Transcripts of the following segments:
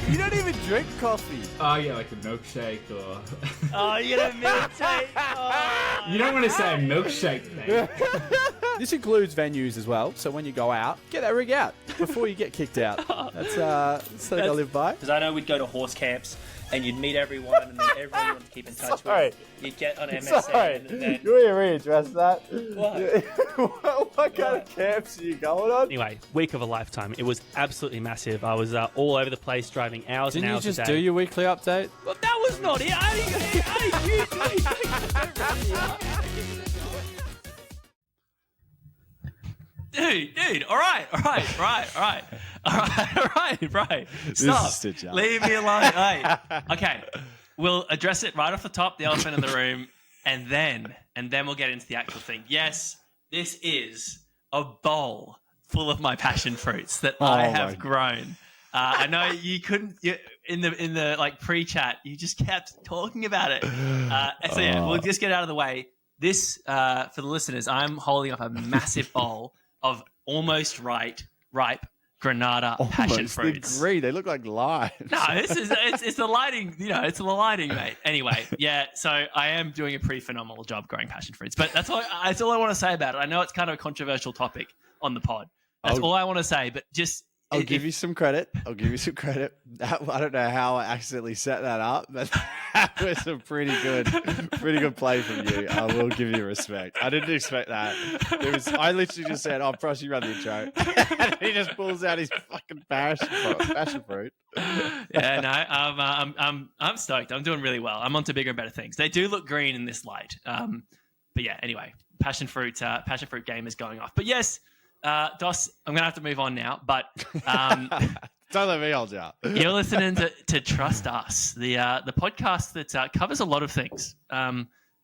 You don't even drink coffee. Oh, yeah, like a milkshake or... Oh, you get a milkshake. Oh. You don't want to say a milkshake, mate. This includes venues as well, so when you go out, get that rig out before you get kicked out. That's something I live by. Because I know we'd go to horse camps and you'd meet everyone and then everyone you want to keep in touch Sorry. with. You'd get on MSN and then... You want to readdress that? What? What kind of camps are you going on? Anyway, week of a lifetime. It was absolutely massive. I was all over the place, driving hours Didn't and you hours just a do day. your weekly update? Well, that was not it. Dude, all right. Stop. stitch up. Leave me alone. Hey. Okay, we'll address it right off the top, the elephant in the room, and then we'll get into the actual thing. Yes, this is a bowl full of my passion fruits that I have grown. I know you couldn't in the like pre-chat. You just kept talking about it. So yeah, we'll just get out of the way. This for the listeners, I'm holding up a massive bowl of almost ripe Granada passion fruits. They agree. They look like limes. No, it's the lighting. You know, it's the lighting, mate. Anyway, yeah. So I am doing a pretty phenomenal job growing passion fruits, but that's all I want to say about it. I know it's kind of a controversial topic on the pod. That's all I want to say. But just I'll give you some credit. I don't know how I accidentally set that up, but that was a pretty good play from you. I will give you respect. I didn't expect that. I literally just said, "Oh, Pross, you run the intro," and he just pulls out his fucking passion fruit. Yeah, no, I'm stoked. I'm doing really well. I'm on to bigger and better things. They do look green in this light. But yeah, anyway, passion fruit game is going off. But yes. Dos, I'm going to have to move on now, but don't let me hold you up. You're listening to Trust Us, the podcast that covers a lot of things.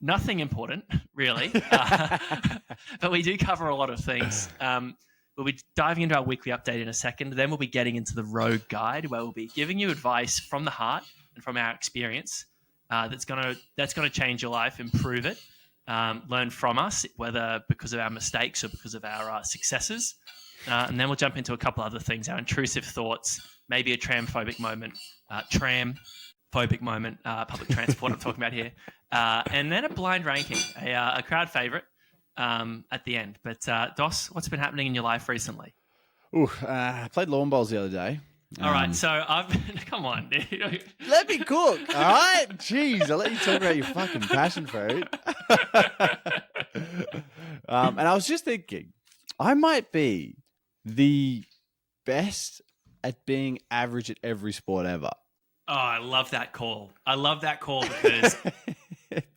Nothing important, really, but we do cover a lot of things. We'll be diving into our weekly update in a second. Then we'll be getting into the Rogue Guide, where we'll be giving you advice from the heart and from our experience that's going to change your life, improve it. Learn from us, whether because of our mistakes or because of our successes. And then we'll jump into a couple other things, our intrusive thoughts, maybe a tram-phobic moment, public transport I'm talking about here, and then a blind ranking, a crowd favourite at the end. But Dos, what's been happening in your life recently? I played lawn bowls the other day. All right, so I've been... Come on, dude. Let me cook, all right? Jeez, I'll let you talk about your fucking passion fruit. And I was just thinking, I might be the best at being average at every sport ever. Oh, I love that call.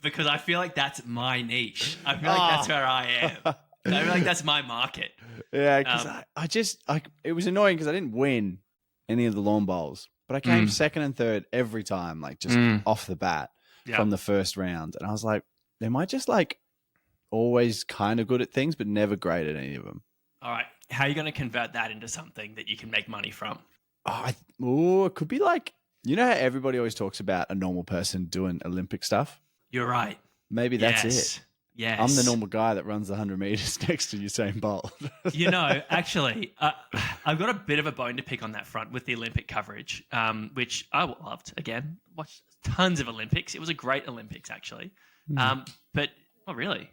Because I feel like that's my niche. I feel like that's where I am. I feel like that's my market. Yeah, because it was annoying because I didn't win any of the lawn bowls, but I came second and third every time, like just off the bat from the first round. And I was like, am I just like always kind of good at things, but never great at any of them? All right. How are you going to convert that into something that you can make money from? It could be like, you know how everybody always talks about a normal person doing Olympic stuff? You're right. Maybe that's it. Yes. I'm the normal guy that runs the 100 meters next to Usain Bolt. You know, actually, I've got a bit of a bone to pick on that front with the Olympic coverage, which I loved. Again, watched tons of Olympics. It was a great Olympics, actually. But not really.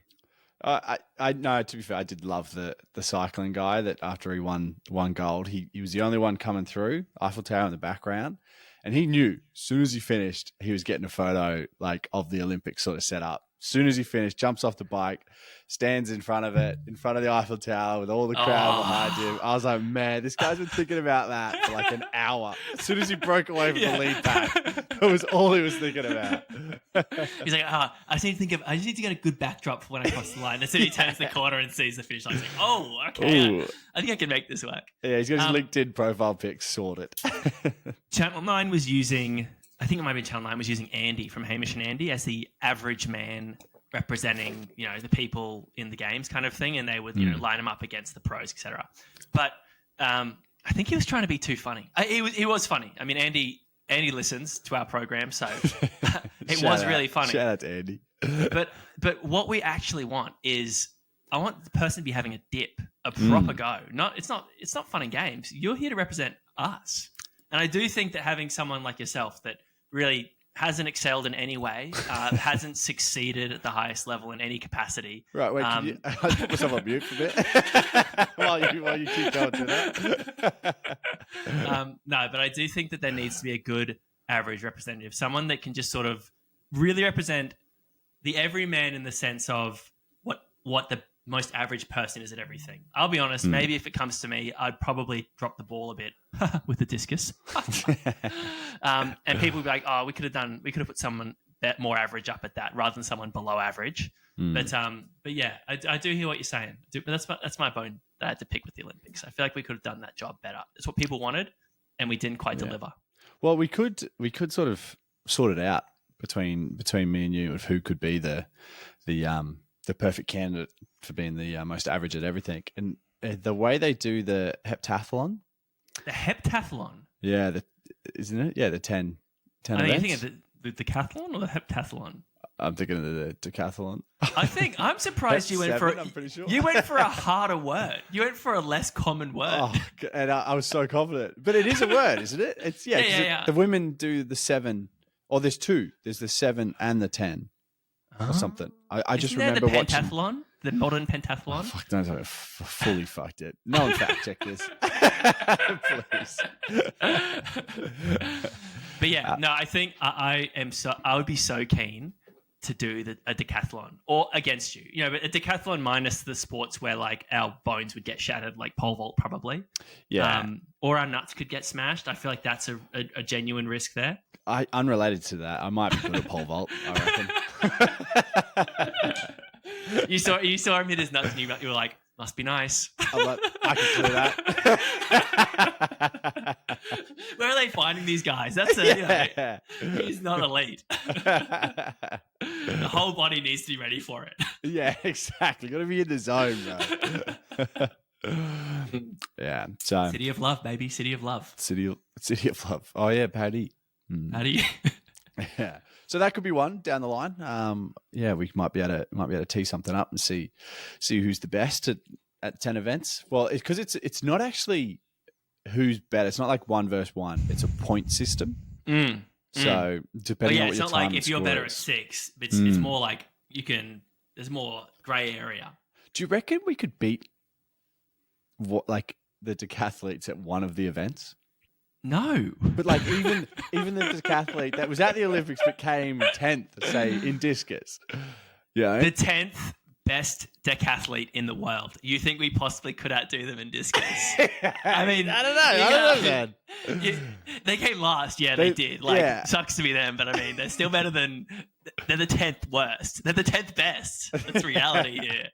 I know. To be fair, I did love the cycling guy that after he won gold, he was the only one coming through, Eiffel Tower in the background, and he knew as soon as he finished, he was getting a photo like of the Olympics sort of set up. As soon as he finished, jumps off the bike, stands in front of the Eiffel Tower with all the crowd behind him. I was like, man, this guy's been thinking about that for like an hour. As soon as he broke away from the lead pack, that was all he was thinking about. He's like, I just need to get a good backdrop for when I cross the line. As soon as he turns the corner and sees the finish line, he's like, okay, I think I can make this work. Yeah, he's got his LinkedIn profile pics sorted. Channel 9 was using... I think it might be Channel 9 was using Andy from Hamish and Andy as the average man representing, you know, the people in the games kind of thing. And they would, line them up against the pros, etc. But I think he was trying to be too funny. He was funny. I mean, Andy listens to our program, so it was really funny. Shout out to Andy. But what we actually want is I want the person to be having a dip, a proper go. It's not fun and games. You're here to represent us. And I do think that having someone like yourself that really hasn't excelled in any way, hasn't succeeded at the highest level in any capacity. Right, wait, can you, I put myself on mute for a bit while you keep going through that. No, but I do think that there needs to be a good average representative, someone that can just sort of really represent the everyman in the sense of what the most average person is at everything. I'll be honest, maybe if it comes to me, I'd probably drop the ball a bit with the discus. And people would be like, oh, we could have put someone that more average up at that rather than someone below average. But yeah, I do hear what you're saying. But that's my bone that I had to pick with the Olympics. I feel like we could have done that job better. It's what people wanted, and we didn't quite deliver. Well, we could sort of sort it out between me and you of who could be the perfect candidate for being the most average at everything. And the way they do the heptathlon. The heptathlon? Yeah, isn't it? Yeah, the 10 I mean, events. you think of the decathlon or the heptathlon? I'm thinking of the decathlon. I'm surprised you went for. I'm pretty sure. You went for a harder word. You went for a less common word. Oh, and I was so confident. But it is a word, isn't it? It's Yeah. The women do the 7, or there's 2. There's the 7 and the 10 or something. I just remember the watching. Pentathlon, the modern pentathlon. Oh, fuck, don't I fully fucked it. No one fact check this, please. But yeah, no, I think I would be so keen to do a decathlon or against you, but a decathlon minus the sports where like our bones would get shattered, like pole vault probably. Yeah. Or our nuts could get smashed. I feel like that's a genuine risk there. Unrelated to that, I might be good at pole vault, I reckon. You saw him hit his nuts and you were like, must be nice. I'm like, I can do that. Where are they finding these guys? That's he's not elite. The whole body needs to be ready for it. Yeah, exactly. Got to be in the zone, bro. Yeah. So City of Love, baby. City of Love. City of Love. Oh yeah, Paddy. How do you? Yeah. So that could be one down the line. Yeah, we might be able to tee something up and see who's the best at 10 events. Well, because it's not actually who's better. It's not like 1 versus 1. It's a point system. So depending on what it's your not time like and if you're score better is. at 6. It's more like there's more grey area. Do you reckon we could beat the decathletes at one of the events? No. But like even the decathlete that was at the Olympics but came 10th, say, in discus. Yeah. The 10th best decathlete in the world. You think we possibly could outdo them in discus? I mean, I don't know, man. They came last. Yeah, they did. Like, yeah. sucks to be them, but I mean, they're still better than. They're the 10th worst. They're the 10th best. That's reality here.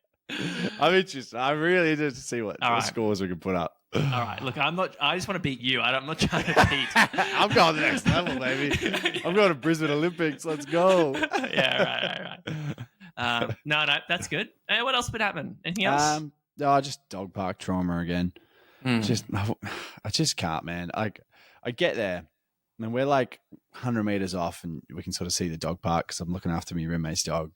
I'm interested. I'm really interested to see what scores we can put up. All right, look, I just want to beat you. I'm not trying to beat. I'm going to the next level, baby. I'm going to Brisbane Olympics. Let's go. Yeah, right. No, that's good. Hey, what else would happen? Anything else? Just dog park trauma again. I just can't, man. I get there, and we're like 100 meters off, and we can sort of see the dog park because I'm looking after my roommate's dog,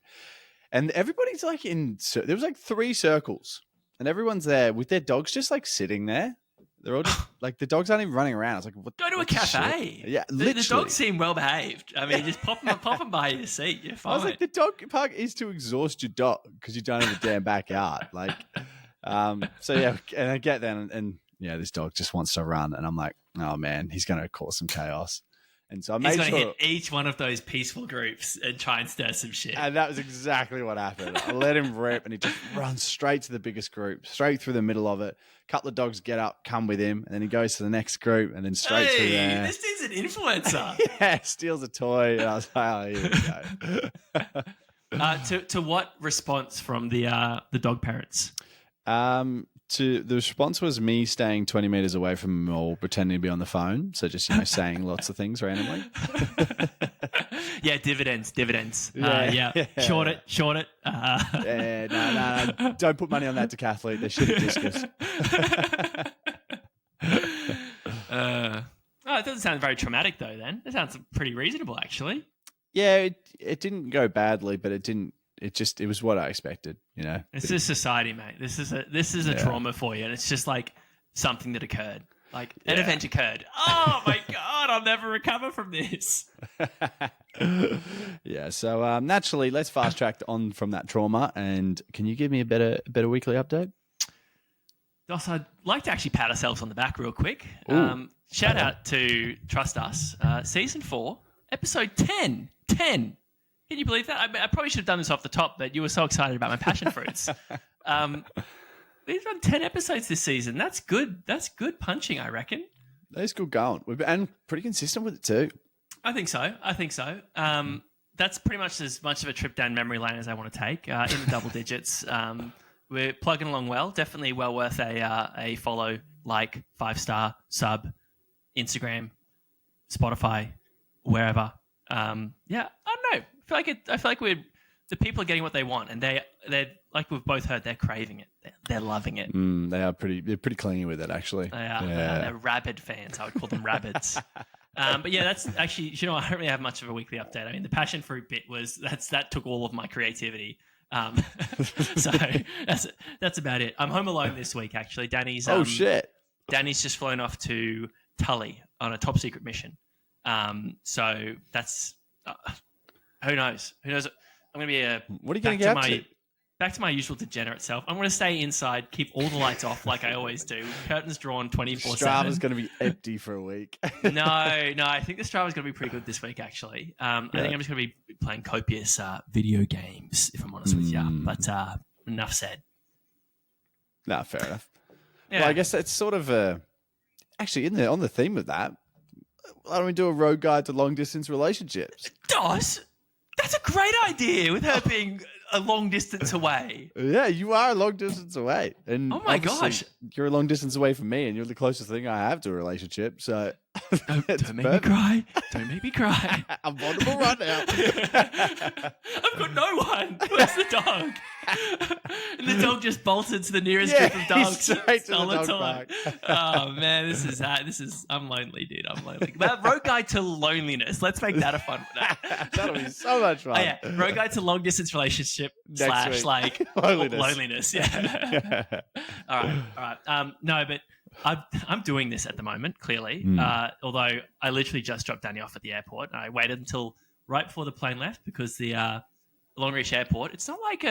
and everybody's like there was like 3 circles. And everyone's there with their dogs just like sitting there. They're all just like the dogs aren't even running around. I was like, what? Go to a cafe. Shit? Yeah, the literally. dogs seem well behaved. I mean, just pop them by your seat. You're fine. I was like, the dog park is to exhaust your dog because you don't have a damn backyard. Like, so yeah, and I get there and yeah, this dog just wants to run, and I'm like, oh man, he's going to cause some chaos. And so I made He's going to sure hit each one of those peaceful groups and try and stir some shit. And that was exactly what happened. I let him rip, and he just runs straight to the biggest group, straight through the middle of it. A couple of dogs get up, come with him, and then he goes to the next group, and then straight through there. This dude's an influencer. Yeah, steals a toy, and I was like, oh, here we go. To what response from the dog parents? The response was me staying 20 meters away from them all, pretending to be on the phone. So just, saying lots of things randomly. Yeah, dividends. Yeah. Short it. Yeah, no. Don't put money on that decathlete. They're shit at discus. It doesn't sound very traumatic though. Then it sounds pretty reasonable, actually. Yeah, it didn't go badly, but it didn't. It was what I expected, This is society, mate. This is a trauma for you, and it's just like something that occurred. Like an event occurred. Oh my god! I'll never recover from this. Yeah, so naturally, let's fast track on from that trauma. And can you give me a better weekly update? Doss, I'd like to actually pat ourselves on the back real quick. Ooh. Shout out to Trust Us, Season 4, Episode 10. 10. Can you believe that? I probably should have done this off the top, but you were so excited about my passion fruits. We've done 10 episodes this season. That's good. That's good punching, I reckon. That's good going. And pretty consistent with it too. I think so. That's pretty much as much of a trip down memory lane as I want to take in the double digits. We're plugging along well. Definitely well worth a follow, like, 5-star, sub, Instagram, Spotify, wherever. Yeah, I don't know. I feel like the people are getting what they want, and they're like we've both heard, they're craving it. They're loving it. They're pretty clean with it, actually. They are. They're rabid fans. I would call them rabbits. But yeah, that's actually, I don't really have much of a weekly update. I mean, the passion fruit bit that took all of my creativity. So that's about it. I'm home alone this week, actually. Danny's Danny's just flown off to Tully on a top secret mission. So that's who knows? I'm going to be what are you going to get up to? Back to my usual degenerate self. I'm going to stay inside, keep all the lights off like I always do. Curtains drawn 24/7. Strava's going to be empty for a week. No, I think the Strava's going to be pretty good this week, actually. I think I'm just going to be playing copious video games, if I'm honest with you. But enough said. No, fair enough. Yeah. Well, I guess it's sort of actually on the theme of that. Why don't we do a road guide to long distance relationships? Doss, that's a great idea with her being a long distance away. Yeah, you are a long distance away. And oh my gosh. You're a long distance away from me, and you're the closest thing I have to a relationship. So don't make me cry. Don't make me cry. I'm vulnerable right now. I've got no one. Where's the dog? And the dog just bolted to the nearest group of dogs. Straight to the dog park. Oh man, this is. I'm lonely, dude. I'm lonely. But road guide to loneliness. Let's make that a fun one. That'll be so much fun. Oh, yeah, road guide to long distance relationship / like loneliness. Yeah. All right. No, but I'm doing this at the moment, clearly. Although I literally just dropped Danny off at the airport. I waited until right before the plane left because the Longreach Airport, it's not like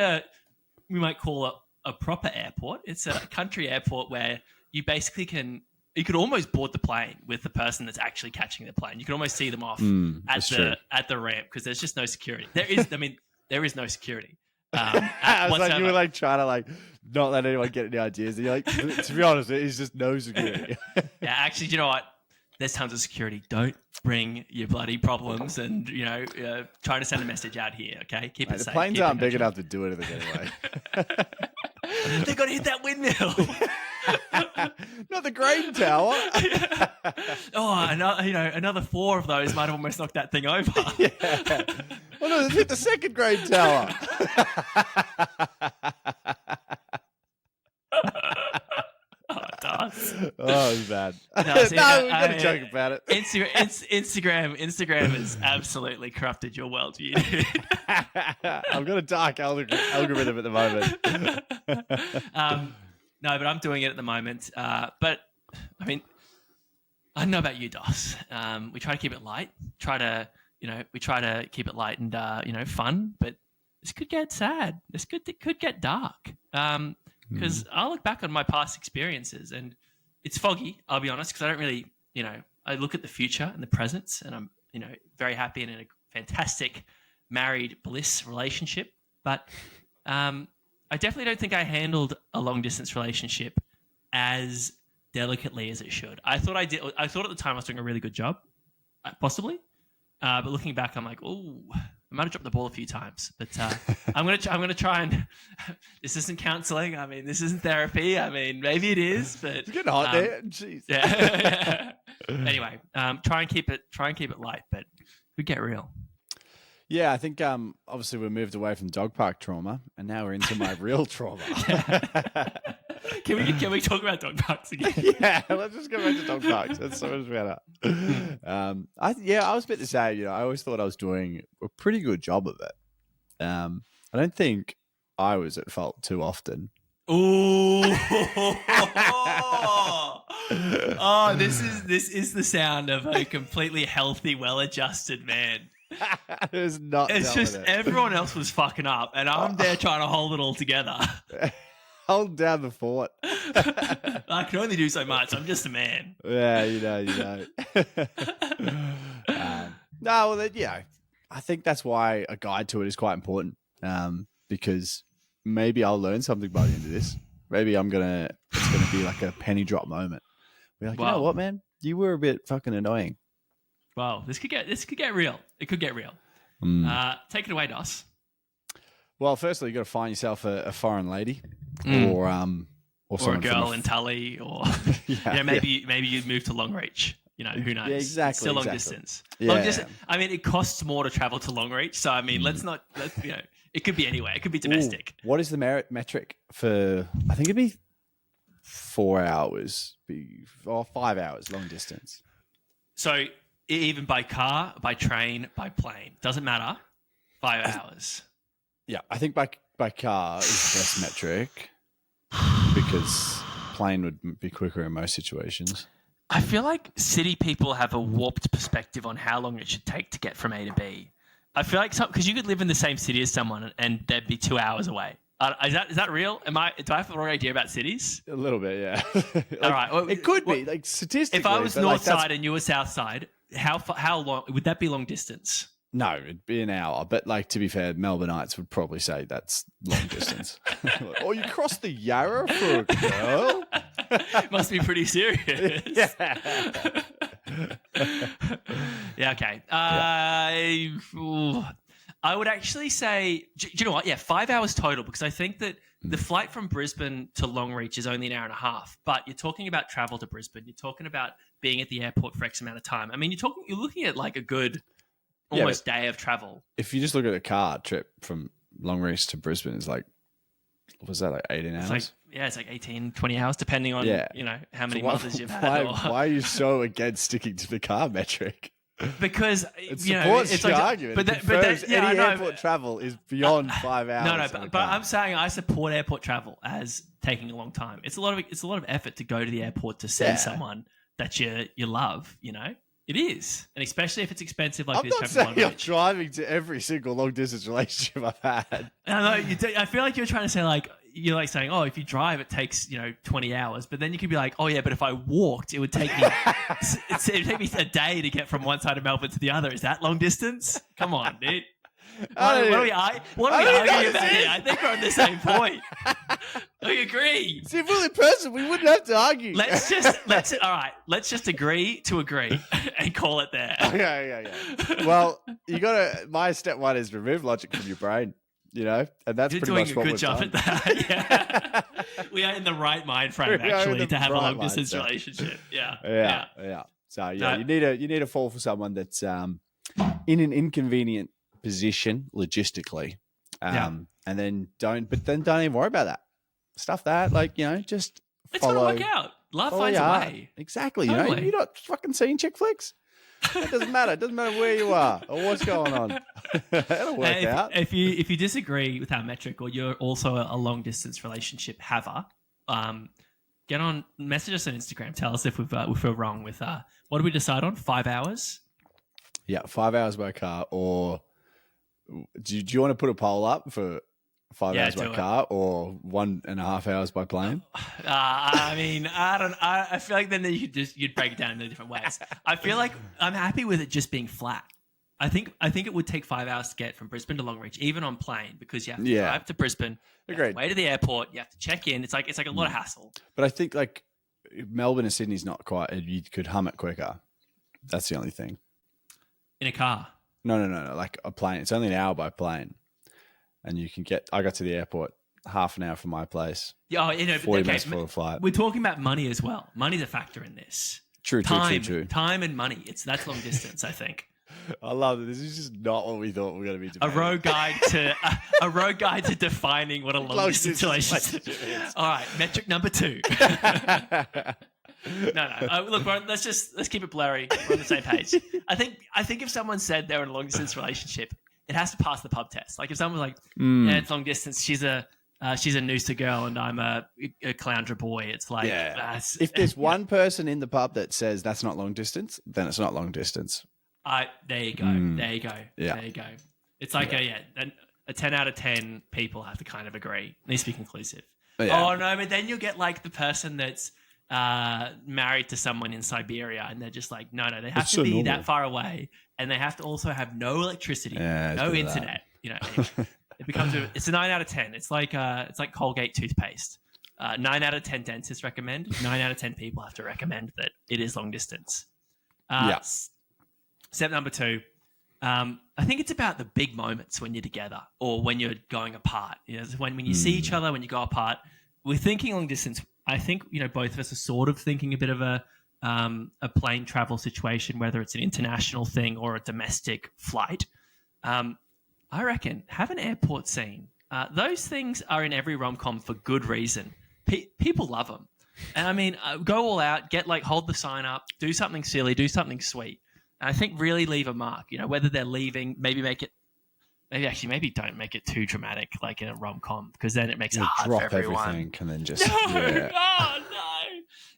we might call a proper airport. It's a country airport where you basically you could almost board the plane with the person that's actually catching the plane. You can almost see them off at the ramp because there's just no security. There is no security. I was like, you were like trying to like not let anyone get any ideas. And you're like, to be honest, it's just no security. Yeah, actually, you know what? There's tons of security. Don't bring your bloody problems and trying to send a message out here. Okay, keep it safe. The planes aren't big enough to do anything anyway. They're gonna hit that windmill. Not the grain tower. Oh, another 4 of those might have almost knocked that thing over. Yeah. Well, no, let's hit the second grain tower. Oh, it's bad. No, we've got to joke about it. Instagram has absolutely corrupted your worldview. I've got a dark algorithm at the moment. No, but I'm doing it at the moment. But I mean, I don't know about you, Doss. We try to keep it light. We try to keep it light and fun. But this could get sad. It could get dark. Because I look back on my past experiences and it's foggy. I'll be honest, because I don't really, I look at the future and the present, and I'm, very happy and in a fantastic married bliss relationship. But I definitely don't think I handled a long distance relationship as delicately as it should. I thought I did. I thought at the time I was doing a really good job, possibly. But looking back, I'm like, oh, I might have dropped the ball a few times. But I'm gonna try and. This isn't counselling. I mean, this isn't therapy. I mean, maybe it is, but it's getting hot there. Jeez. Yeah. Anyway, try and keep it light, but we get real. Yeah, I think obviously we moved away from dog park trauma, and now we're into my real trauma. Can we talk about dog parks again? Yeah, let's just go back to dog parks. That's so much better. I was a bit the same. I always thought I was doing a pretty good job of it. I don't think I was at fault too often. Ooh. Oh, this is the sound of a completely healthy, well-adjusted man. It was not. It's just everyone else was fucking up, and I'm there trying to hold it all together. Hold down the fort. I can only do so much. I'm just a man. Yeah, you know. No, well, I think that's why a guide to it is quite important. Because maybe I'll learn something by the end of this. Maybe it's gonna be like a penny drop moment. We're like, you know what, man? You were a bit fucking annoying. Wow, this could get real. It could get real. Take it away, Dos. Well, firstly, you got to find yourself a foreign lady, or a girl in Tully, or maybe you'd move to Longreach. You know, who knows? Yeah, exactly. It's still long distance. Yeah. Long distance. I mean, it costs more to travel to Longreach. So I mean, let's it could be anywhere. It could be domestic. Ooh, what is the metric for? I think it'd be 4 hours, or 5 hours long distance. So even by car, by train, by plane, doesn't matter. 5 hours. Yeah, I think by car is the best metric because plane would be quicker in most situations. I feel like city people have a warped perspective on how long it should take to get from A to B. I feel like because you could live in the same city as someone and they'd be 2 hours away. Is that real? Do I have the wrong idea about cities? A little bit, yeah. All right. Well, it could be like statistically. If I was north side and you were south side, how long would that be? Long distance? No, it'd be an hour. But like to be fair, Melbourneites would probably say that's long distance. Oh, you crossed the Yarra for a girl? Must be pretty serious. Yeah. Yeah. Okay. I would actually say, do you know what? Yeah, 5 hours total, because I think that the flight from Brisbane to Longreach is only an hour and a half. But you're talking about travel to Brisbane. You're talking about being at the airport for X amount of time. I mean, you're looking at like a good almost day of travel. If you just look at a car trip from Longreach to Brisbane, it's like, was that like 18 hours? It's like 18, 20 hours, depending on how many mothers you've had. Why are you so against sticking to the car metric? Because it supports it's your like, argument. Any airport travel is beyond 5 hours. But I'm saying I support airport travel as taking a long time. It's a lot of effort to go to the airport to see someone that you love. You know, it is, and especially if it's expensive like this. I'm not saying I'm driving to every single long distance relationship I've had. I feel like you're trying to say like. You're like saying, oh, if you drive, it takes 20 hours. But then you could be like, oh yeah, but if I walked, it would take me a day to get from one side of Melbourne to the other. Is that long distance? Come on, dude. What are we arguing about here? I think we're on the same point. We agree. See, if we were in person, we wouldn't have to argue. Let's just agree to agree and call it there. Okay. Well, my step one is remove logic from your brain. You know, and that's You're pretty doing much what a good we've job done. at that. Yeah. We are in the right mind frame actually to have a long distance relationship. Yeah. So you need to fall for someone that's in an inconvenient position logistically, and then don't even worry about that. Stuff that, just it's follow. Gonna work out. Love finds a way. Exactly. Totally. You're not fucking seeing chick flicks. It doesn't matter. It doesn't matter where you are or what's going on. It'll work out. If you disagree with our metric, or you're also a long distance relationship haver, message us on Instagram. Tell us if we're wrong with what do we decide on? 5 hours? Yeah, 5 hours by car. Or do you want to put a poll up for 5 hours by car or 1.5 hours by plane? I mean, I feel like then you'd break it down in different ways. I feel like I'm happy with it just being flat. I think it would take 5 hours to get from Brisbane to Longreach, even on plane, because you have to drive to Brisbane, way to the airport, you have to check in. It's like a lot of hassle. But I think like Melbourne and Sydney's not quite. You could hum it quicker. That's the only thing. In a car? No. Like a plane. It's only an hour by plane. And you can I got to the airport half an hour from my place. 40 minutes for a flight. We're talking about money as well. Money's a factor in this. True. Time and money. That's long distance, I think. I love it. This is just not what we thought we were going to be debating. A road guide to defining what a long distance relationship is. All right, metric number 2. No. Look, let's keep it blurry. We're on the same page. I think if someone said they're in a long distance relationship, it has to pass the pub test. Like if someone's like, yeah, it's long distance. She's a she's a Noosa girl and I'm a Caloundra boy. It's like, if there's one person in the pub that says that's not long distance, then it's not long distance. There you go. There you go. Yeah. There you go. It's like a 10 out of 10 people have to kind of agree. It needs to be conclusive. Yeah. Oh no, but then you'll get like the person that's married to someone in Siberia and they're just like, no, they have It's to so be normal. that far away and they have to also have no electricity, Yeah, it's no a bit of internet. You know, it becomes it's a 9 out of 10. It's like Colgate toothpaste. 9 out of 10 dentists recommend. 9 out of 10 people have to recommend that it is long distance. Step number 2. I think it's about the big moments when you're together or when you're going apart. You know, it's when you see each other, when you go apart. We're thinking long distance. I think, you know, both of us are sort of thinking a bit of a plane travel situation, whether it's an international thing or a domestic flight. I reckon have an airport scene. Those things are in every rom-com for good reason. People love them. And I mean, go all out, hold the sign up, do something silly, do something sweet. And I think really leave a mark, you know, whether they're leaving, maybe don't make it too dramatic like in a rom-com because then it makes it hard Drop for everyone. everything and then just Oh, no.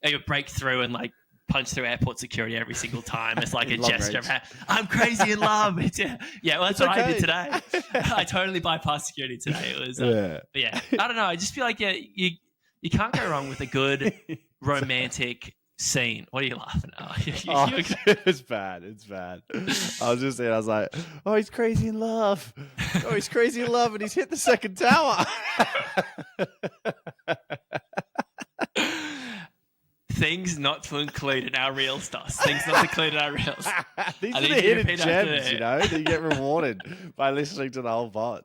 And you break through and like punch through airport security every single time. It's like a Love gesture. range. I'm crazy in love. Well, that's what I did today. okay. I totally bypassed security today. It was, but yeah, I don't know. I just feel like you can't go wrong with a good romantic scene. What are you laughing at? It's bad. It's bad. I was just saying, I was like, oh, he's crazy in love. Oh, he's crazy in love and he's hit the second tower. Things not to include in our real stuff. Things not to include in our reels. These I are need the you to hidden repeat after gems, me. you know, that you get rewarded by listening to the whole pod.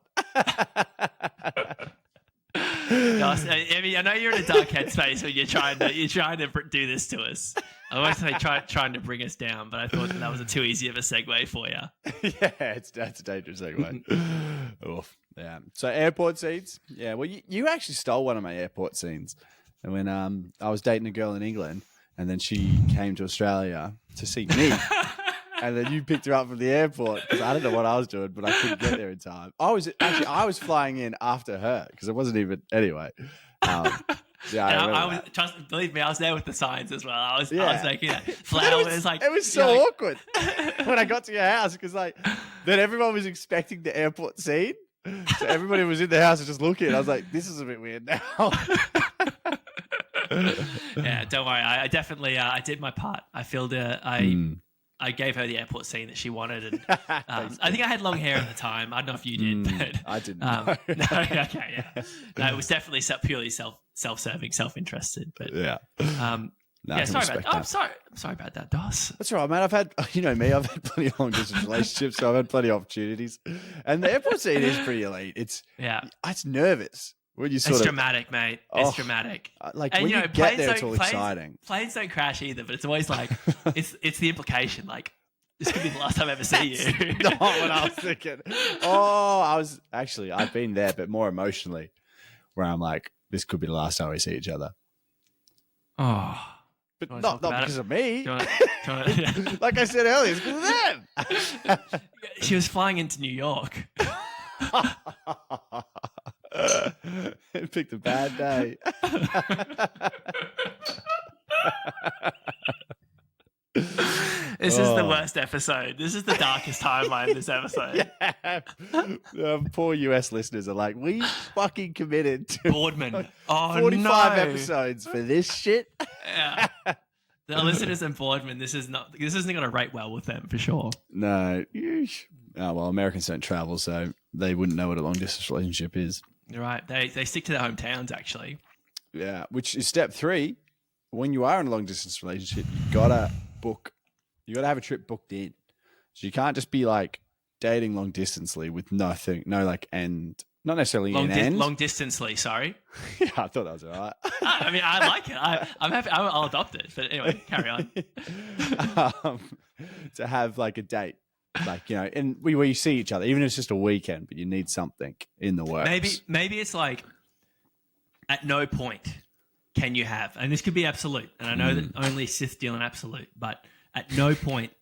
I mean, I know you're in a dark headspace when you're trying to do this to us. I won't say trying to bring us down, but I thought that was a too easy of a segue for you. Yeah, that's a dangerous segue. Oof. Yeah. So airport scenes. Yeah. Well, you actually stole one of my airport scenes. And when I was dating a girl in England, and then she came to Australia to see me, and then you picked her up from the airport because I don't know what I was doing, but I couldn't get there in time. I was flying in after her because it wasn't even anyway. Yeah, believe me, I was there with the signs as well. I was making that It flowers. was so awkward when I got to your house because then everyone was expecting the airport scene. So everybody was in the house and just looking. I was like, this is a bit weird now. Yeah, don't worry. I definitely I did my part. I filled I gave her the airport scene that she wanted, and I think I had long hair at the time. I don't know if you did, but I didn't. no, okay, yeah, no, it was definitely purely self-serving, self-interested. But Yeah. No, I yeah, can sorry respect about. I'm that. sorry about that, Dos. That's all right, man. I've had, you know me, I've had plenty of long distance relationships, so I've had plenty of opportunities. And the airport scene is pretty elite. It's nervous when you It's dramatic, mate. It's dramatic. Like And when you you know, get there, it's all exciting. Planes don't crash either, but it's always like it's the implication. Like this could be the last time I ever see you. Not what I was thinking. I've been there, but more emotionally, where I'm like, this could be the last time we see each other. Oh, But wanna not talk about because it? of me. do you wanna- Like I said earlier, it's because of them. she was flying into New York. Picked a bad day. This is the worst episode. This is the darkest timeline. This episode. Yeah. Poor US listeners are like, we fucking committed to Boardman. Oh 45 no. episodes for this shit. Yeah. The listeners in Boardman, this isn't going to rate well with them for sure. No. Yeesh. Oh, well, Americans don't travel, so they wouldn't know what a long distance relationship is. You're right. They stick to their hometowns actually. Yeah, which is step 3. When you are in a long distance relationship, you gotta have a trip booked in. So you can't just be like dating long distancely with nothing, no like end, not necessarily an end. Long distancely, sorry. Yeah, I thought that was all right. I mean, I like it. I'm happy. I'll adopt it. But anyway, carry on. To have like a date, like, you know, and where you see each other, even if it's just a weekend, but you need something in the works. Maybe it's like at no point can you have, and this could be absolute, and I know that only Sith deal in absolute, but at no point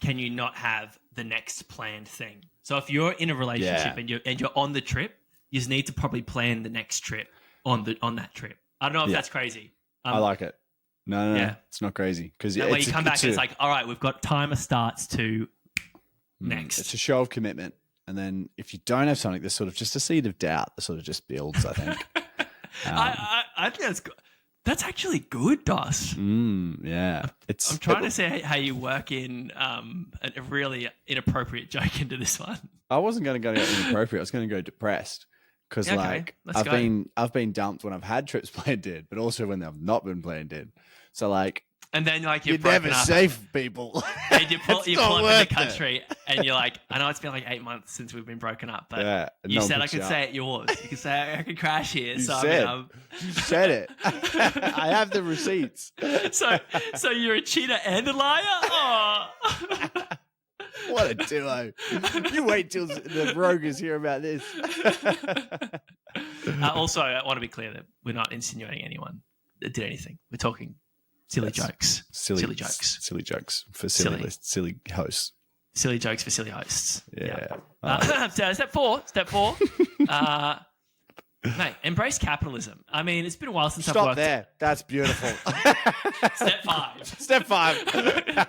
can you not have the next planned thing. So if you're in a relationship and you're on the trip, you need to probably plan the next trip on that trip. I don't know if Yeah. that's crazy. I like it. No, Yeah. it's not crazy because That way you come back and it's like, all right, we've got timer starts to next. It's a show of commitment, and then if you don't have something, there's sort of just a seed of doubt that sort of just builds. I think. I think that's actually good, Dos. Yeah, I'm trying to see how you work in a really inappropriate joke into this one. I wasn't going to go inappropriate. I was going to go depressed because Yeah, okay. Let's go. I've been dumped when I've had trips planned in, but also when they've not been planned in. So like, And then like you're never safe, people. And you pull up in the worth it. country and you're like, I know it's been like 8 months since we've been broken up, but Yeah, you no one said I picks could you say up. it yours. You could say I could crash here. You so said. I mean, You said it. I have the receipts. so you're a cheater and a liar? Oh. What a duo. You wait till the Rogers hear about this. Also, I want to be clear that we're not insinuating anyone that did anything. We're talking silly jokes. Silly jokes. Silly jokes for Silly. silly hosts. Silly jokes for silly hosts. Yeah. So step four. Mate, embrace capitalism. I mean, it's been a while since I've Stop worked. there. That's beautiful. Step 5. Step 5.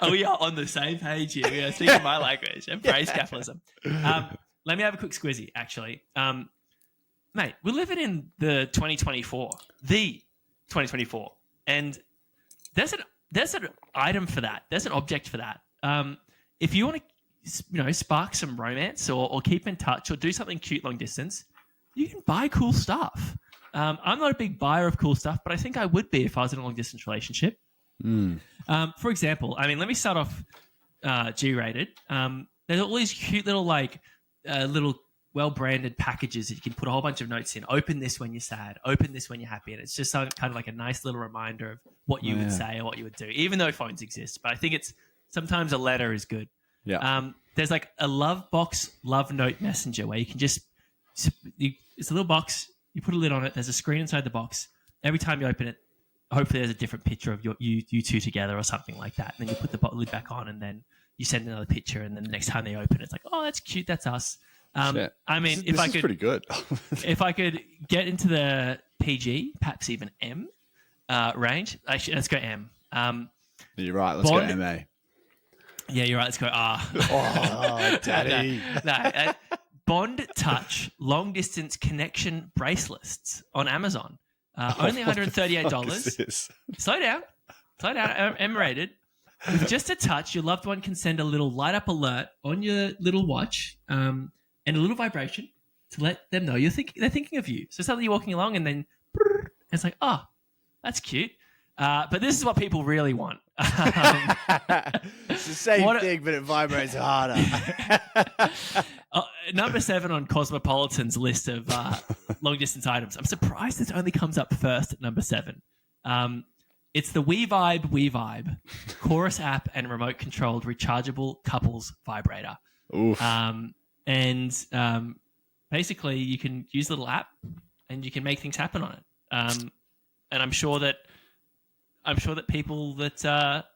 Oh, we are on the same page here. We are speaking my language. Embrace capitalism. Let me have a quick squizzy, actually. Mate, we're living in the 2024. And there's an item for that. There's an object for that. If you want to spark some romance or keep in touch or do something cute long distance, you can buy cool stuff. I'm not a big buyer of cool stuff, but I think I would be if I was in a long distance relationship. For example, I mean, let me start off G-rated. There's all these cute little little well-branded packages that you can put a whole bunch of notes in. Open this when you're sad. Open this when you're happy. And it's just kind of like a nice little reminder of what you would say or what you would do, even though phones exist. But I think sometimes a letter is good. Yeah. There's like a love box, love note messenger where you can it's a little box. You put a lid on it. There's a screen inside the box. Every time you open it, hopefully there's a different picture of you two together or something like that. And then you put the lid back on and then you send another picture. And then the next time they open it, it's like, oh, that's cute. That's us. I mean, this is pretty good. if I could get into the PG, perhaps even M range, actually, let's go M. You're right. Let's Bond- go MA. Yeah, you're right. Let's go R. Oh, daddy. No, Bond Touch long distance connection bracelets on Amazon. Only $138. Slow down. M rated. With just a touch, your loved one can send a little light up alert on your little watch and a little vibration to let them know they're thinking of you. So suddenly you're walking along and then it's like, oh, that's cute. But this is what people really want. It's the same thing, but it vibrates harder. Number 7 on Cosmopolitan's list of long distance items. I'm surprised this only comes up first at number 7. It's the WeVibe Chorus app and remote controlled rechargeable couples vibrator. Oof. Basically you can use the little app and you can make things happen on it. And I'm sure that people that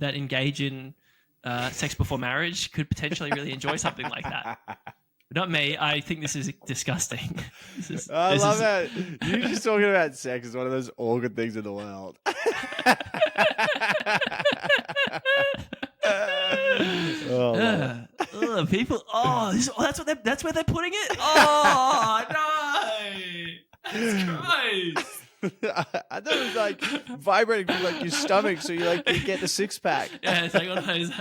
engage in sex before marriage could potentially really enjoy something like that. But not me. I think this is disgusting. I love that. You just talking about sex is one of those awkward things in the world. People. That's where they're putting it. Oh no! Jesus Christ. I thought it was like vibrating from like your stomach, so you get the 6-pack. Yeah, it's like one of those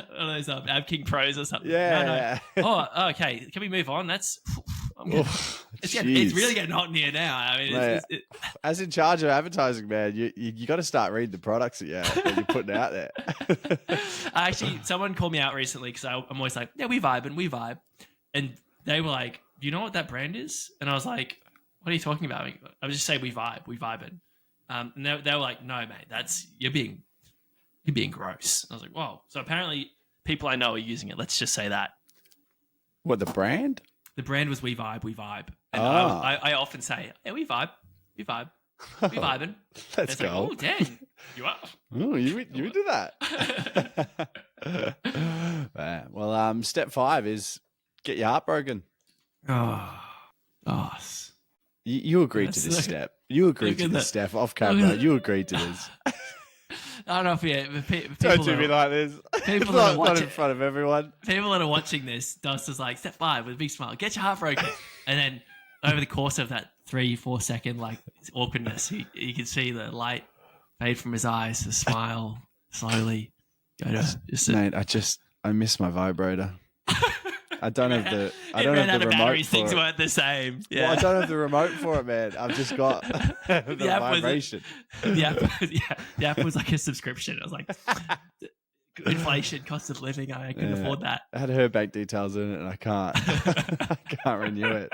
Ab King Pros or something. Yeah. No. Oh, okay. Can we move on? That's. It's really getting hot in here now. I mean, as in charge of advertising, man, you got to start reading the products that you're putting out there. Actually, someone called me out recently because I'm always like, yeah, we vibe, and they were like, do you know what that brand is? And I was like, what are you talking about? I would just say we vibing. And they were like, no, mate, you're being gross. I was like, whoa. So apparently people I know are using it. Let's just say that. What, the brand? The brand was we vibe. And I often say, yeah, we vibe. We vibing. Let's go. Like, oh, dang. You are. Oh, you into that. Man, well, step 5 is get your heart broken. Oh. You agreed to this Look- step. You agreed look to at this the- step off look camera. at You agreed to this. I don't know if people Don't do that me are- like this. people not, that are not watching- in front of everyone. people that are watching this, Dos is like, step 5 with a big smile, get your heart broken. And then over the course of that 3-4 second like awkwardness, you can see the light fade from his eyes, the smile slowly go to just Mate, I miss my vibrator. I don't have the ran out of remote batteries, for things it. weren't the same. Well, Yeah. I don't have the remote for it, man. I've just got the app was- vibration. the app was like a subscription. I was like, inflation, cost of living, I couldn't Yeah. afford that. I had her bank details in it, and I can't. I can't renew it.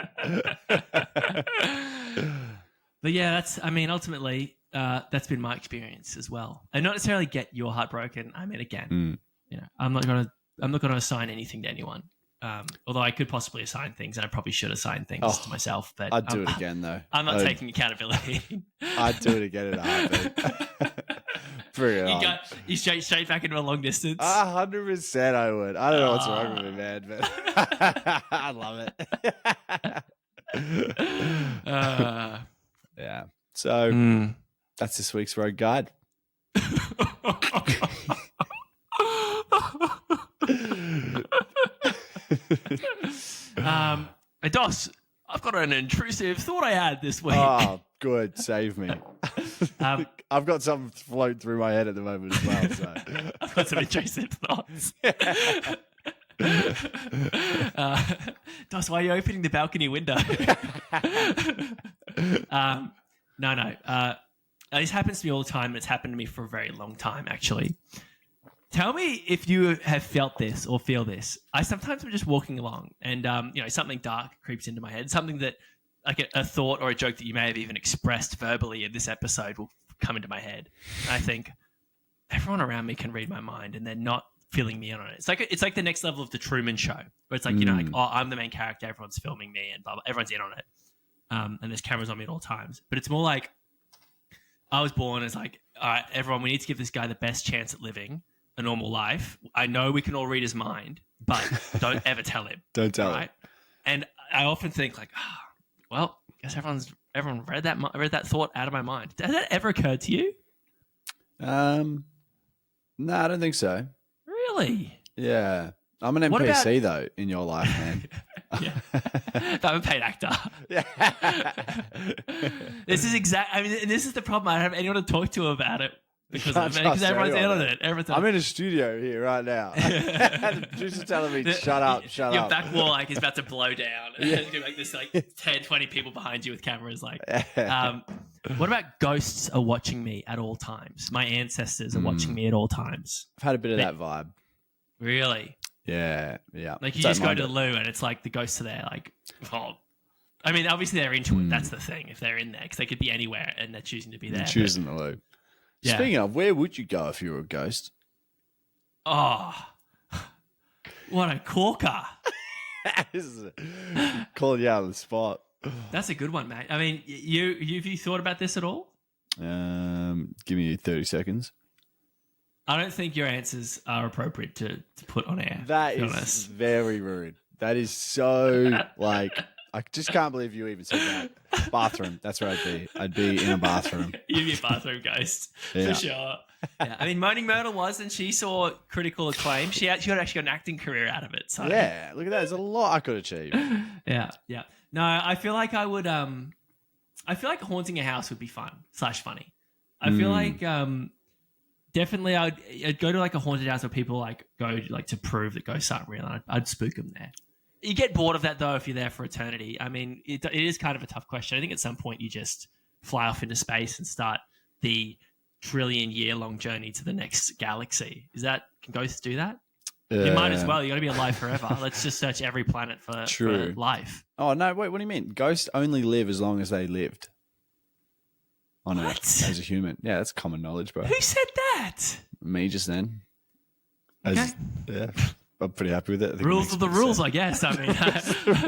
But yeah, ultimately, that's been my experience as well. And not necessarily get your heart broken. I mean, again, Mm. I'm not gonna assign anything to anyone. Although I could possibly assign things, and I probably should assign things Oh, to myself. But I'd do it again, though. I'm not I'd- taking accountability. I'd do it again in a heartbeat. Bring it on. You straight back into a long distance. 100% I would. I don't know what's wrong with me, man, but I love it. Yeah. So mm. that's this week's road guide. Dos, I've got an intrusive thought I had this week. Oh, good. Save me. Um, I've got something floating through my head at the moment as well. So. I've got some intrusive thoughts. Dos, why are you opening the balcony window? No. This happens to me all the time. It's happened to me for a very long time, actually. Tell me if you have felt this or feel this. I sometimes am just walking along and, something dark creeps into my head. Something that, like a thought or a joke that you may have even expressed verbally in this episode will come into my head. And I think everyone around me can read my mind and they're not filling me in on it. It's like the next level of the Truman Show, where it's like, I'm the main character, everyone's filming me and blah, blah, everyone's in on it. And there's cameras on me at all times. But it's more like I was born as like, all right, everyone, we need to give this guy the best chance at living a normal life. I know we can all read his mind, but don't ever tell him. Don't tell right? And I often think like, well, I guess everyone read that thought out of my mind. Has that ever occurred to you? No, I don't think so. Really? Yeah. I'm an What NPC, though, in your life, man. Yeah. But I'm a paid actor. Yeah. This is this is the problem. I don't have anyone to talk to about it because Can't everyone's trust in on anyone. it. Everyone's I'm in a studio here right now. The producer's telling me, shut up. Your back wall like is about to blow down. And there's gonna be like this 10, 20 people behind you with cameras. Like, what about ghosts are watching me at all times? My ancestors are watching me at all times. I've had a bit of that vibe. Really? Yeah. Like you Don't just go mind to it. the loo and it's like the ghosts are there. Like, oh, I mean, obviously they're into it. That's the thing. If they're in there, because they could be anywhere and they're choosing to be there. You're choosing the loo. Yeah. Speaking of, where would you go if you were a ghost? Oh, what a corker! This is calling you out on the spot. That's a good one, mate. I mean, have you thought about this at all? Give me 30 seconds. I don't think your answers are appropriate to put on air. That to be is honest. very rude. That is so like I just can't believe you even said that. Bathroom. That's where I'd be. I'd be in a bathroom. You'd be a bathroom ghost Yeah. for sure. Yeah. I mean, Moaning Myrtle was, and she saw critical acclaim. She actually got an acting career out of it. So Yeah, look at that. There's a lot I could achieve. yeah. No, I feel like I would. I feel like haunting a house would be fun / funny. I feel like definitely I'd go to like a haunted house where people like go like to prove that ghosts aren't real. And I'd spook them there. You get bored of that though if you're there for eternity. I mean, it is kind of a tough question. I think at some point you just fly off into space and start the trillion-year-long journey to the next galaxy. Can ghosts do that? You might as well. You got to be alive forever. Let's just search every planet for life. Oh no! Wait, what do you mean? Ghosts only live as long as they lived on What? Earth as a human. Yeah, that's common knowledge, bro. Who said that? Me just then. Okay. Yeah, I'm pretty happy with it. I think it Rules makes are the good rules, sense. I guess. I mean,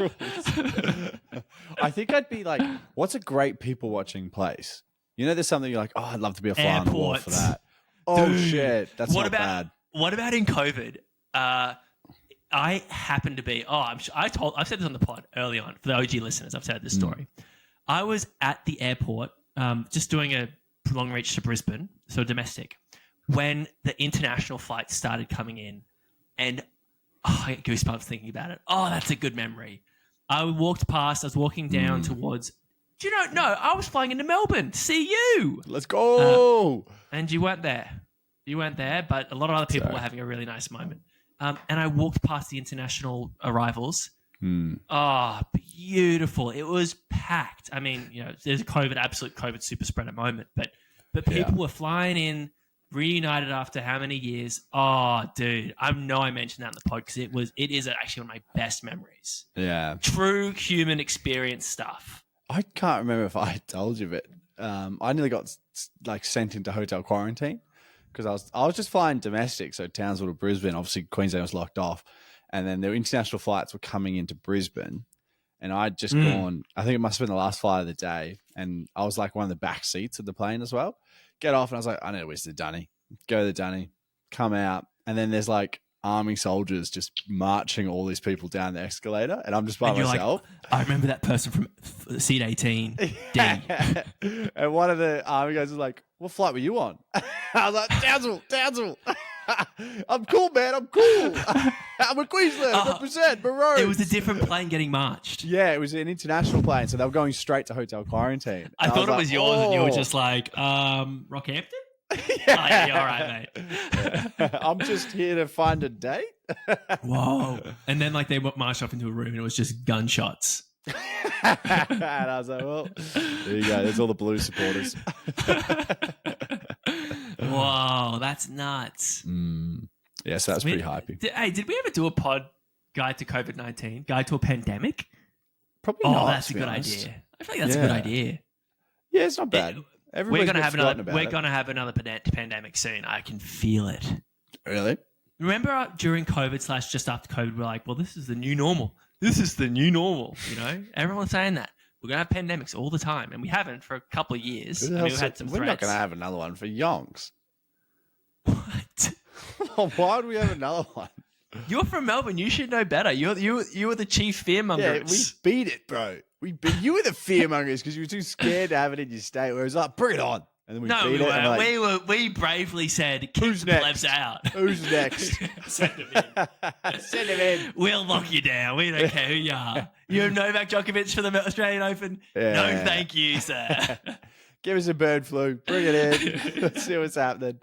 I think I'd be like, what's a great people watching place? You know, there's something you're like, oh, I'd love to be a fly on the wall for Airports. that. Oh Dude, shit, that's what not about bad. what about in COVID? I happened to be. I've said this on the pod early on for the OG listeners. I've said this story. I was at the airport, just doing a long reach to Brisbane, so domestic, when the international flights started coming in, and I get goosebumps thinking about it. Oh, that's a good memory. I walked past. I was walking down towards. Do you know? No, I was flying into Melbourne to see you. Let's go. And you weren't there. You weren't there, but a lot of other people were having a really nice moment. And I walked past the international arrivals. Oh, beautiful. It was packed. I mean, there's a absolute COVID super spreader moment, but people were flying in, reunited after how many years? Oh, dude, I know I mentioned that in the pod because it is actually one of my best memories. Yeah. True human experience stuff. I can't remember if I told you, but I nearly got sent into hotel quarantine because I was just flying domestic, so Townsville to Brisbane. Obviously, Queensland was locked off, and then the international flights were coming into Brisbane, and I'd just gone. I think it must have been the last flight of the day, and I was like one of the back seats of the plane as well. Get off, and I was like, I need to whiz the dunny. Go to the dunny, come out, and then there's like army soldiers just marching all these people down the escalator, and I'm just by myself. Like, I remember that person from seat 18. D. And one of the army guys was like, "What flight were you on?" I was like, Townsville. I'm cool, man. I'm cool. I'm a Queensland. Represent Maroons. It was a different plane getting marched. Yeah, it was an international plane, so they were going straight to hotel quarantine. I thought it was yours, and you were just like, Rockhampton? Yeah, all right, mate. I'm just here to find a date. Whoa. And then they marched off into a room and it was just gunshots. And I was like, well, there you go. There's all the Blue supporters. Whoa, that's nuts. Yeah, so that's pretty hypey. Did we ever do a pod guide to COVID-19? Guide to a pandemic? Probably not. That's a good idea. I feel like that's a good idea. Yeah, it's not bad. We're gonna have another pandemic soon. I can feel it. Really? Remember during COVID / just after COVID, we're like, well, this is the new normal. This is the new normal. Everyone's saying that. We're going to have pandemics all the time, and we haven't for a couple of years. We've had some We're threats. not going to have another one for yonks. What? Why would we have another one? You're from Melbourne. You should know better. You were the chief fearmongers. Yeah, we beat it, bro. You were the fearmongers because you were too scared to have it in your state. Where it was like, bring it on. And then we beat it. And we bravely said, keep the plebs out. Who's next? Send him in. Send him in. We'll lock you down. We don't care who you are. You're Novak Djokovic for the Australian Open? Yeah. No, thank you, sir. Give us a bird flu. Bring it in. Let's see what's happening.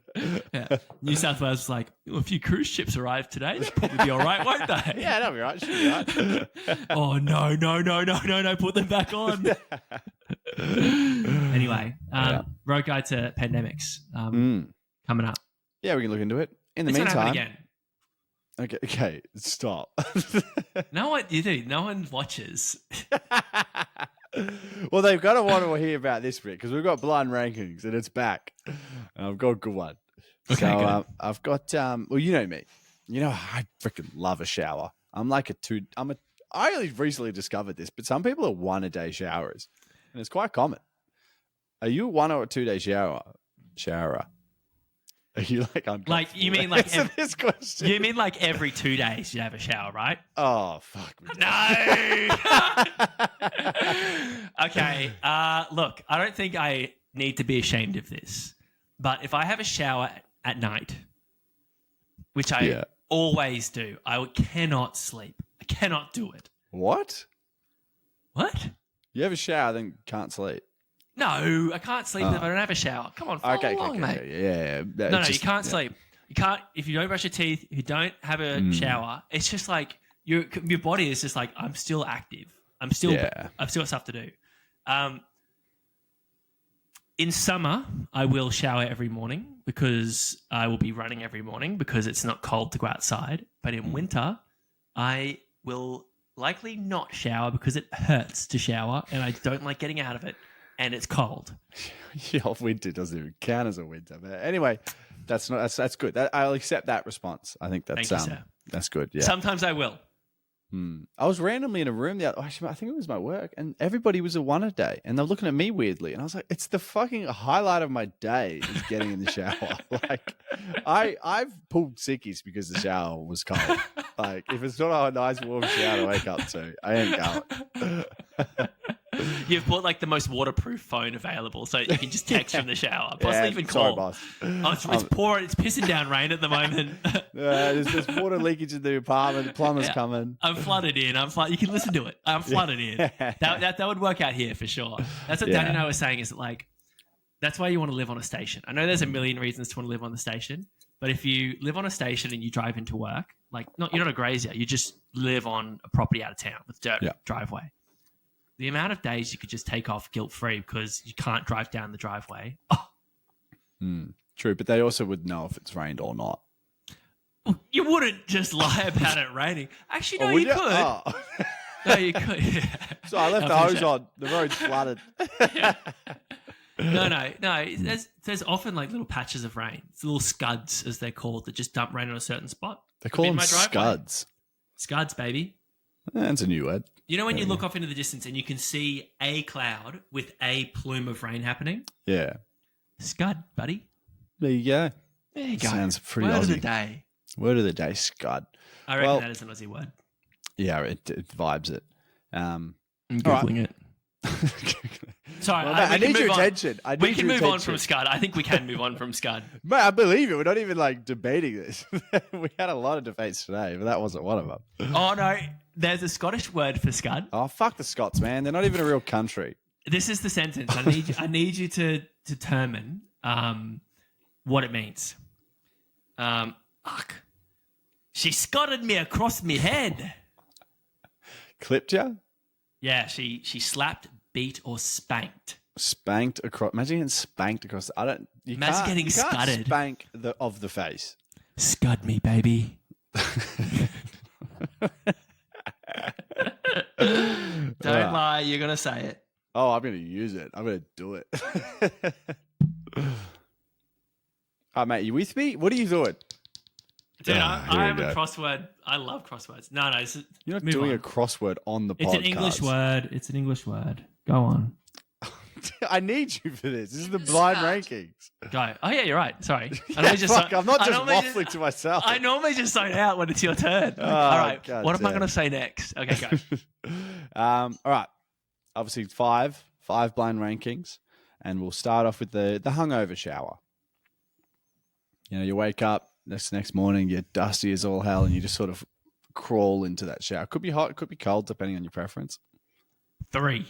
Yeah. New South Wales was like, a few cruise ships arrived today. They'll probably be all right, won't they? Yeah, that'll be right. Should be right. Oh, no. Put them back on. Anyway, road guide to pandemics coming up. Yeah, we can look into it. In the It's meantime. gonna happen again. Okay, stop. No one watches. Well, they've got to want to hear about this bit because we've got blind rankings and it's back. And I've got a good one. Okay, so good. I've got well, you know me. I freaking love a shower. I only recently discovered this, but some people are 1 a day showers, and it's quite common. Are you a 1 or a 2 day showerer? Are you uncomfortable? Like you mean like this question? You mean like every 2 days you have a shower, right? Oh fuck me. No. Okay. Look, I don't think I need to be ashamed of this, but if I have a shower at night, which I always do, I cannot sleep. I cannot do it. What? What? You have a shower, then can't sleep. No, I can't sleep if I don't have a shower. Come on, follow along, mate. Yeah. No, you can't sleep. You can't if you don't brush your teeth. If you don't have a shower, it's just like your body is just like I'm still active. I've still got stuff to do. In summer, I will shower every morning because I will be running every morning because it's not cold to go outside. But in winter, I will likely not shower because it hurts to shower and I don't like getting out of it. And it's cold. Yeah, winter doesn't even count as a winter. But anyway, that's good. I'll accept that response. I think that's Thank you, sir. That's good. Yeah. Sometimes I will. I was randomly in a room actually, I think it was my work, and everybody was a 1 a day, and they're looking at me weirdly, and I was like, "It's the fucking highlight of my day is getting in the shower." Like, I've pulled sickies because the shower was cold. Like, if it's not a nice warm shower to wake up to, I ain't going. You've bought like the most waterproof phone available, so you can just text from the shower. Plus, Yeah, even sorry, call. boss. Oh, it's pouring. It's pissing down rain at the moment. There's water leakage in the apartment. The plumber's Yeah. coming. I'm flooded in. You can listen to it. I'm flooded in. That would work out here for sure. That's what Danny and I were saying. Is that like that's why you want to live on a station. I know there's a million reasons to want to live on the station, but if you live on a station and you drive into work, like you're not a grazier. You just live on a property out of town with dirt driveway. The amount of days you could just take off guilt-free because you can't drive down the driveway. Oh, True, but they also would know if it's rained or not. you wouldn't just lie about it raining. Actually, no, Oh, would you could. Oh. No, you could. Yeah. So I left the I'll hose finish it. on. The road's flooded. No. There's often like little patches of rain. It's little scuds, as they're called, that just dump rain on a certain spot. They Could call be in them my driveway. scuds. Scuds, baby. That's a new word. You know when you look off into the distance and you can see a cloud with a plume of rain happening? Yeah. Scud, buddy. There you go. There you go. Sounds pretty Word of the Aussie. day. Word of the day, scud. I reckon Well- that is an Aussie word. Yeah, it vibes it. I'm All right. Googling it. Sorry, Well, mate, I we can need your move on. attention. We can move on from Scud. I think we can move on from Scud. Mate, I believe it. We're not even like debating this. We had a lot of debates today, but that wasn't one of them. Oh, no. There's a Scottish word for Scud. Oh, fuck the Scots, man. They're not even a real country. This is the sentence. I need you to determine what it means. Fuck. She scotted me across me head. Clipped you? Yeah, she slapped, beat, or spanked. Spanked across. Imagine getting spanked across. I don't. You Imagine can't, getting you can't scudded. Spank of the face. Scud me, baby. Don't lie, you're gonna say it. Oh, I'm going to use it. I'm going to do it. Oh, mate, you with me? What are you doing? Dude, Ah, here I we have a go. crossword. I love crosswords. No, You're not move doing on. a crossword on the It's podcast. an English word. It's an English word. Go on. I need you for this. This is the blind rankings. Go. Oh yeah, you're right. Sorry. Fuck, I'm not I just normally waffling to myself. I normally just zone out when it's your turn. Oh, All right. God What am I damn. going to say next? Okay, go. All right. Obviously, five blind rankings, and we'll start off with the hungover shower. You know, you wake up next morning, you're dusty as all hell, and you just sort of crawl into that shower. Could be hot, could be cold, depending on your preference. 3.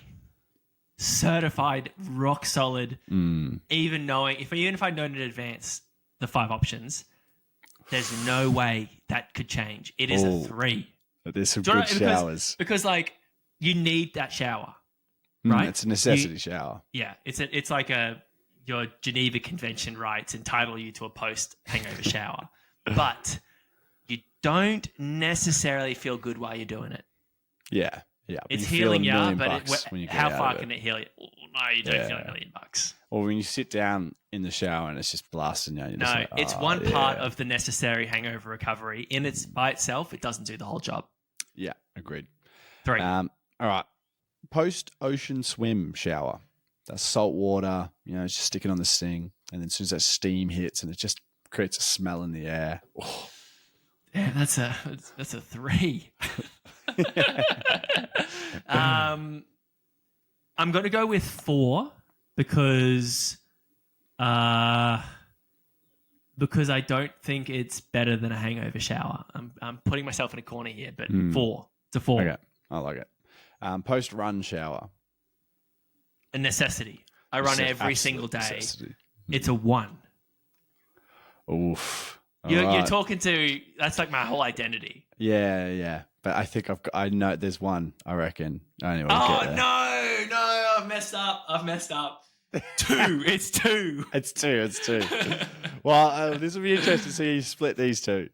Certified, rock solid. Even if I know in advance the 5 options, there's no way that could change. It is Oh, a 3. There's some Do you know- good showers. because like you need that shower, right? It's a necessity shower. Yeah, it's like your Geneva Convention rights entitle you to a post hangover shower, but you don't necessarily feel good while you're doing it. Yeah. But It's you feel healing $1 you, million but bucks when you get how out far of it. can it heal you? No, you don't feel Yeah. $1 million. Or when you sit down in the shower and it's just blasting you. And you're No, just like, it's "Oh, one part yeah." of the necessary hangover recovery. By itself, it doesn't do the whole job. Yeah, agreed. 3. All right. Post ocean swim shower. That's salt water, it's just sticking on the sting. And then as soon as that steam hits and it just creates a smell in the air. Oh, Yeah, that's a 3. I'm going to go with 4 because I don't think it's better than a hangover shower. I'm putting myself in a corner here, but 4. It's a 4. okay. I like it. Post run shower. A necessity. I run every Absolute single day. necessity. It's a 1. Oof. You're All right. talking to, that's like my whole identity. Yeah. But I think I know there's one, I reckon. Anyway, we'll Oh, get there. no, I've messed up. 2. It's 2. It's two. Well, this will be interesting to see you split these two.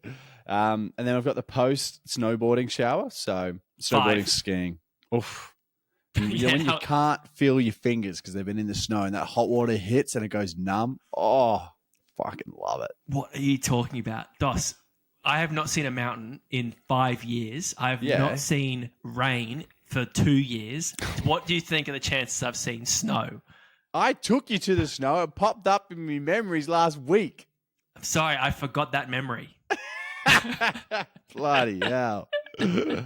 And then I've got the post snowboarding shower. So snowboarding, 5. skiing. Oof. When Yeah, you can't feel your fingers because they've been in the snow and that hot water hits and it goes numb. Oh, fucking love it. What are you talking about? Dos, I have not seen a mountain in 5 years. I have Yeah. not seen rain for 2 years. What do you think of the chances I've seen snow? I took you to the snow. It popped up in my memories last week. I'm sorry, I forgot that memory. Bloody hell. It's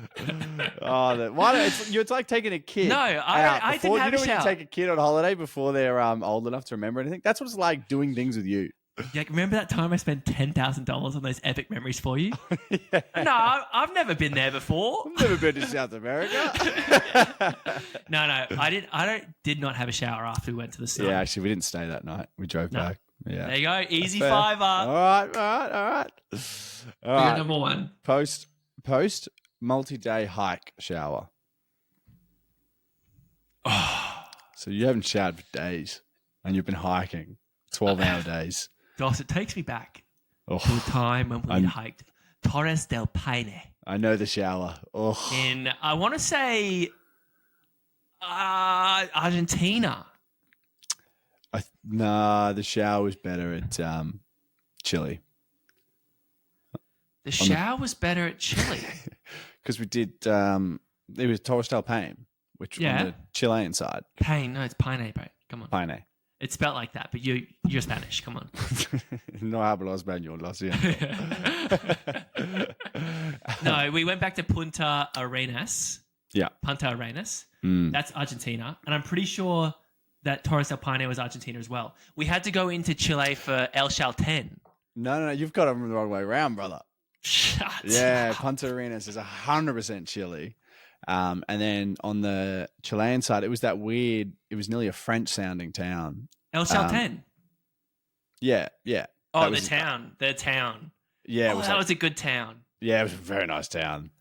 like taking a kid. No, I didn't have a when shower. you take a kid on holiday before they're old enough to remember anything? That's what it's like doing things with you. Yeah, remember that time I spent $10,000 on those epic memories for you? Yeah. No, I've never been there before. I've never been to South America. No, I did not have a shower after we went to the sun. Yeah, actually, we didn't stay that night. We drove back. Yeah. There you go. Easy Fair. fiver. All right. All You're right. number one. Post multi-day hike shower. So you haven't showered for days, and you've been hiking 12-hour days. Doss, it takes me back to a Oh, time when we hiked Torres del Paine I know the shower. Oh, in, I want to say, Argentina. nah, the shower was better at Chile The shower was better at Chile. because we did. It was Torres del Paine, which Yeah. on the Chilean side. Paine, no, it's Paine, bro. Come on. Paine. It's spelled like that, but you're Spanish. Come on. No hablo español, lo siento. No, we went back to Punta Arenas. Yeah. Punta Arenas. Mm. That's Argentina. And I'm pretty sure that Torres del Paine was Argentina as well. We had to go into Chile for El Chalten. No, you've got them the wrong way around, brother. Shut Yeah, up. Punta Arenas is 100% Chile. And then on the Chilean side, it was that weird, it was nearly a French sounding town. El Chalten. Yeah. Oh, That the was- town. The town. Yeah, Oh, that was a good town. yeah, it was a very nice town.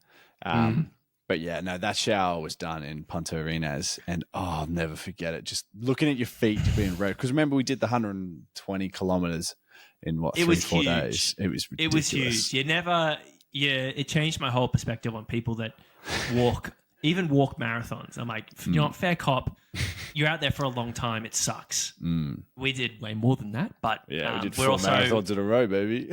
But yeah, no, that shower was done in Punta Arenas, and I'll never forget it. Just looking at your feet being red, because remember we did the 120 kilometers in what, It was 3-4 huge. days. It was It ridiculous. was huge. It changed my whole perspective on people that walk marathons. I'm like, you know what, fair cop. You're out there for a long time. It sucks. We did way more than that, but Yeah, we did we're 4 also marathons in a row, baby.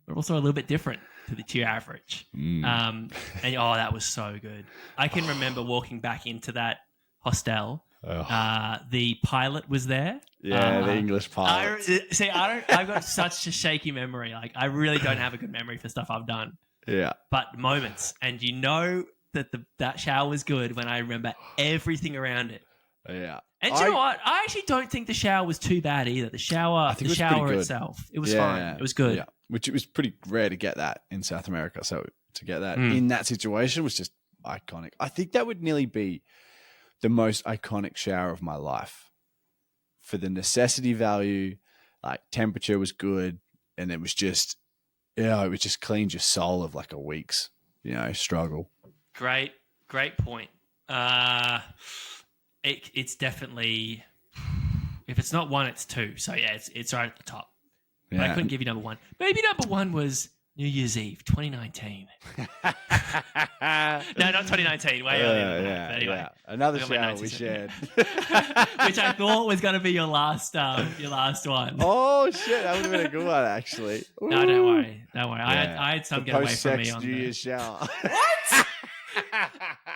we're also a little bit different to your average. And that was so good. I can remember walking back into that hostel. The pilot was there. Yeah, the English pilot. I've got such a shaky memory. Like, I really don't have a good memory for stuff I've done. Yeah. But moments, and you know that that shower was good when I remember everything around it. Yeah. And do you know what? I actually don't think the shower was too bad either. The shower think it was pretty good. itself, it was fine. It was good. Yeah. Which it was pretty rare to get that in South America. So to get that in that situation was just iconic. I think that would nearly be the most iconic shower of my life for the necessity value. Like, temperature was good, and it was just, it just cleaned your soul of like a week's, struggle. Great point. It's definitely, if it's not one, it's two. So yeah, it's right at the top. But I couldn't give you number one. Maybe number one was New Year's Eve, 2019. No, not 2019. Way earlier than that. But anyway, Another I got my shower notes we in shared. which I thought was going to be your last one. Oh shit, that would have been a good one actually. No, don't worry. Yeah. I had some The get away from me post-sex on New the... Year's shower.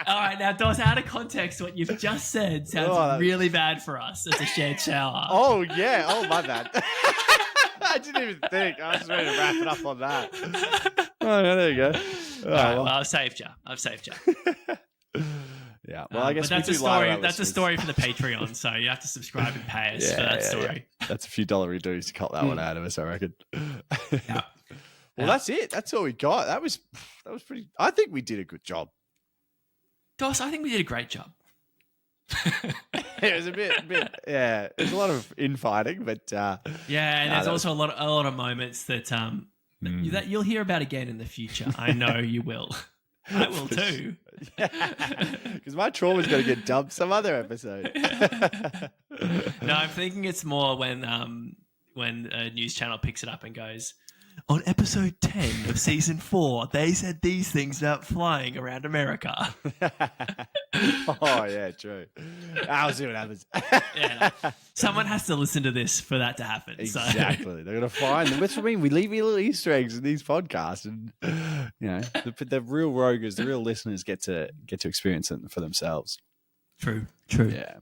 All right, now, Dos, out of context, what you've just said sounds really bad for us as a shared shower. Oh yeah. Oh my bad. I didn't even think. I was just ready to wrap it up on that. Oh, yeah, there you go. All right, well, I've saved you. Yeah. Well, I guess but that's we a do lie to story. our That's a listeners. story for the Patreon, so you have to subscribe and pay us for that story. Yeah. That's a few $1 dues to cut that one out of us, I reckon. Yeah. Well, that's it. That's all we got. That was pretty. I think we did a good job. Dos, I think we did a great job. It was a bit. Yeah. There's a lot of infighting, but Yeah, and there's also a lot of moments that that you'll hear about again in the future. I know you will. I will too. Because my trauma's going to get dumped some other episode. No, I'm thinking it's more when a news channel picks it up and goes, on episode 10 of season 4, they said these things about flying around America. Oh yeah, true. I'll see what happens. Yeah, no. Someone has to listen to this for that to happen. Exactly. They're going to find them. That's what I mean. We leave you little Easter eggs in these podcasts, and the real roguers, the real listeners get to experience it for themselves. True. Yeah.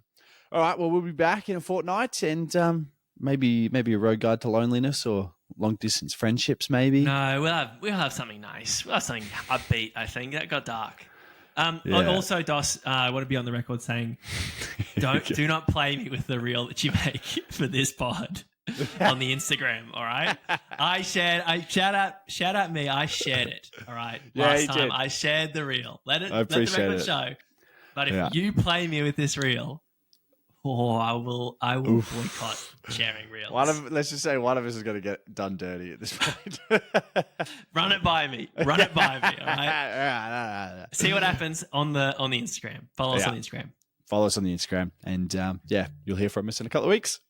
All right. Well, we'll be back in a fortnight, and maybe a road guide to loneliness or long distance friendships, maybe. No, we'll have something nice. We'll have something upbeat. I think that got dark. Yeah. Also, Dos, I want to be on the record saying, do not play me with the reel that you make for this pod on the Instagram. All right, shout out me. I shared it. All right, last time did. I shared the reel. Let the record show. But if you play me with this reel, I will boycott sharing reels. Let's just say one of us is going to get done dirty at this point. Run it by me. All right. See what happens on the Instagram. Follow us on the Instagram. Follow us on the Instagram, and you'll hear from us in a couple of weeks.